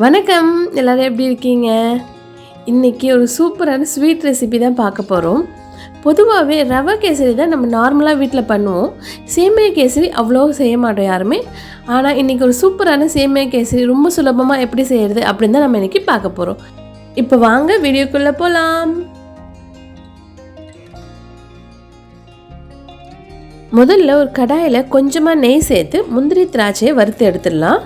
வணக்கம், எல்லாரும் எப்படி இருக்கீங்க? இன்றைக்கி ஒரு சூப்பரான ஸ்வீட் ரெசிபி தான் பார்க்க போகிறோம். பொதுவாகவே ரவை கேசரி தான் நம்ம நார்மலாக வீட்டில் பண்ணுவோம். சேமியா கேசரி அவ்வளோ செய்ய மாட்டோம் யாருமே. ஆனால் இன்றைக்கி ஒரு சூப்பரான சேமியா கேசரி ரொம்ப சுலபமாக எப்படி செய்கிறது அப்படின்னு தான் நம்ம இன்றைக்கி பார்க்க போகிறோம். இப்போ வாங்க வீடியோக்குள்ளே போகலாம். முதல்ல ஒரு கடாயில் கொஞ்சமாக நெய் சேர்த்து முந்திரி திராட்சையை வறுத்து எடுத்துடலாம்.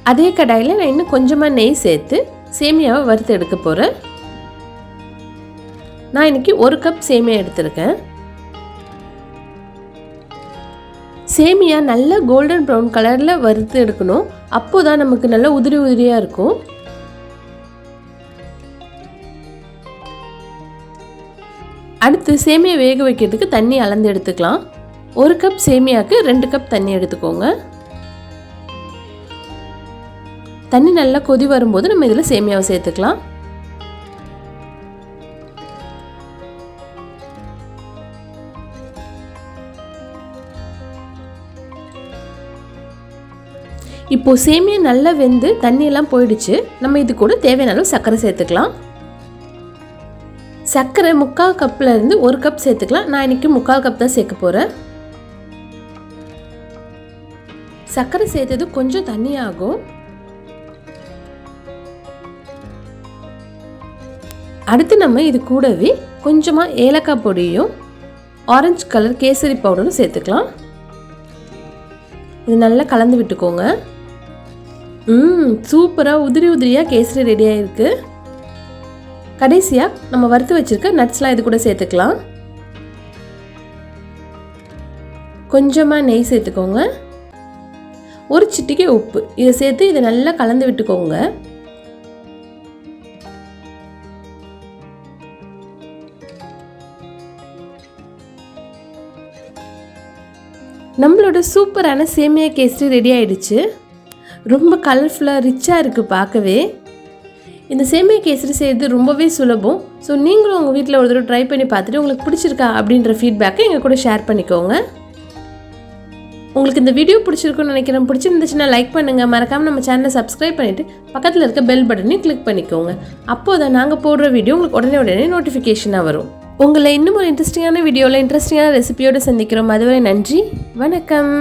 அதே கடாயில் நான் இன்னும் கொஞ்சமாக நெய் சேர்த்து சேமியாவை வறுத்து எடுக்க போகிறேன். நான் இன்றைக்கி 1 கப் சேமியா எடுத்திருக்கேன். சேமியா நல்ல கோல்டன் ப்ரௌன் கலரில் வறுத்து எடுக்கணும். அப்போ தான் நமக்கு நல்ல உதிரி உதிரியாக இருக்கும். அடுத்து சேமியா வேக வைக்கிறதுக்கு தண்ணி அளந்து எடுத்துக்கலாம். 1 கப் சேமியாவுக்கு 2 கப் தண்ணி எடுத்துக்கோங்க. தண்ணி நல்லா கொதி வரும்போது நம்ம இதில் சேமியாவை சேர்த்துக்கலாம். இப்போது சேமியா நல்லா வெந்து தண்ணியெல்லாம் போயிடுச்சு. நம்ம இது கூட தேவையான அளவு சர்க்கரை சேர்த்துக்கலாம். சர்க்கரை 3/4 கப்பில் இருந்து 1 கப் சேர்த்துக்கலாம். நான் இன்றைக்கி 3/4 கப் தான் சேர்க்க போகிறேன். சர்க்கரை சேர்த்தது கொஞ்சம் தண்ணியாகும். அடுத்து நம்ம இது கூடவே கொஞ்சமாக ஏலக்காய் பொடியும் ஆரஞ்சு கலர் கேசரி பவுடரும் சேர்த்துக்கலாம். இது நல்லா கலந்து விட்டுக்கோங்க. சூப்பராக உதிரி உதிரியாக கேசரி ரெடி ஆகிருக்கு. கடைசியாக நம்ம வறுத்து வச்சுருக்க நட்ஸ்லாம் இது கூட சேர்த்துக்கலாம். கொஞ்சமாக நெய் சேர்த்துக்கோங்க. ஒரு சிட்டிகை உப்பு இதை சேர்த்து இதை நல்லா கலந்து விட்டுக்கோங்க. நம்மளோட சூப்பரான சேமியா கேசரி ரெடி ஆகிடுச்சு. ரொம்ப கலர்ஃபுல்லாக ரிச்சாக இருக்குது பார்க்கவே. இந்த சேமியா கேசரி செய்கிறது ரொம்பவே சுலபம். ஸோ நீங்களும் உங்கள் வீட்டில் ஒரு தடவை ட்ரை பண்ணி பார்த்துட்டு உங்களுக்கு பிடிச்சிருக்கா அப்படின்ற ஃபீட்பேக்கை எங்கள் கூட ஷேர் பண்ணிக்கோங்க. உங்களுக்கு இந்த வீடியோ பிடிச்சிருக்குன்னு நினைக்கிறேன். பிடிச்சிருந்துச்சுன்னா லைக் பண்ணுங்கள். மறக்காமல் நம்ம சேனலை சப்ஸ்கிரைப் பண்ணிவிட்டு பக்கத்தில் இருக்க பெல் பட்டனையும் கிளிக் பண்ணிக்கோங்க. அப்போது தான் நாங்கள் போடுற வீடியோ உங்களுக்கு உடனே நோட்டிஃபிகேஷனாக வரும். உங்களை இன்னும் ஒரு இன்ட்ரெஸ்டிங்கான வீடியோவில் இன்ட்ரெஸ்டிங்கான ரெசிபியோடு சந்திக்கிறோம். அதுவரை நன்றி, வணக்கம்.